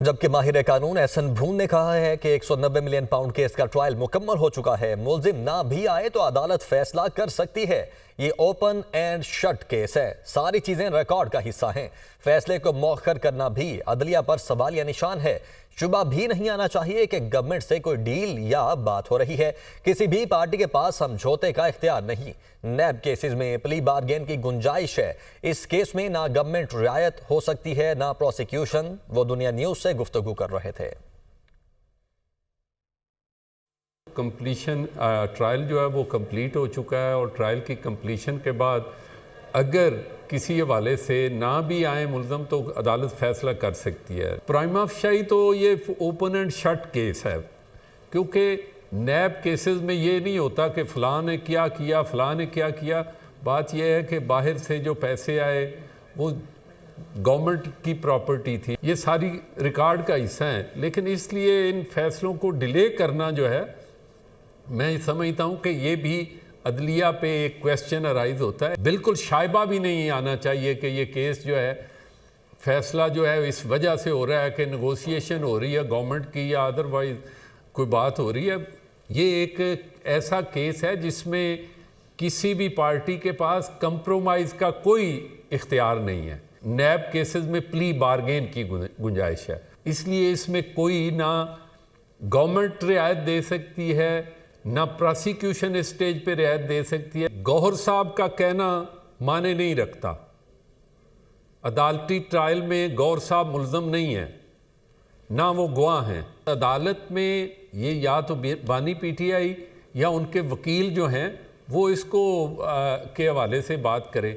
जबकि माहिर कानून एहसन भून ने कहा है कि 190 मिलियन पाउंड केस का ट्रायल मुकम्मल हो चुका है। मुलजिम ना भी आए तो अदालत फैसला कर सकती है। ये ओपन एंड शट केस है, सारी चीजें रिकॉर्ड का हिस्सा हैं। फैसले को मौखर करना भी अदलिया पर सवालिया निशान है। शुबा भी नहीं आना चाहिए कि गवर्नमेंट से कोई डील या बात हो रही है। किसी भी पार्टी के पास समझौते का इख्तियार नहीं। नैब केसेस में प्ली बार्गेन की गुंजाइश है। इस केस में ना गवर्नमेंट रियायत हो सकती है ना प्रोसिक्यूशन। वो दुनिया न्यूज से गुफ्तगू कर रहे थे। कंप्लीशन ट्रायल जो है वो कंप्लीट हो चुका है और ट्रायल की कंप्लीशन के बाद अगर किसी हवाले से ना भी आए मुल्ज़म तो अदालत फैसला कर सकती है। प्राइमा फशाई तो ये ओपन एंड शट केस है, क्योंकि नैब केसेस में ये नहीं होता कि फ़लाँ ने क्या किया फ़लाँ ने क्या किया। बात यह है कि बाहर से जो पैसे आए वो गवर्नमेंट की प्रॉपर्टी थी, ये सारी रिकॉर्ड का हिस्सा है। लेकिन इसलिए इन फैसलों को डिले करना जो है, मैं समझता हूँ कि ये भी अदलिया पे एक क्वेश्चन अराइज होता है। बिल्कुल शायबा भी नहीं आना चाहिए कि ये केस जो है फैसला जो है इस वजह से हो रहा है कि नेगोशिएशन हो रही है गवर्नमेंट की या अदरवाइज कोई बात हो रही है। ये एक ऐसा केस है जिसमें किसी भी पार्टी के पास कंप्रोमाइज़ का कोई इख्तियार नहीं है। नैब केसेस में प्ली बार्गेन की गुंजाइश है, इसलिए इसमें कोई ना गवर्नमेंट रियायत दे सकती है ना प्रोसिक्यूशन स्टेज पे रियायत दे सकती है। गौहर साहब का कहना माने नहीं रखता। अदालती ट्रायल में गौहर साहब मुल्ज़म नहीं है, ना वो गवाह हैं। अदालत में ये या तो बानी पीटीआई या उनके वकील जो हैं वो इसको के हवाले से बात करें।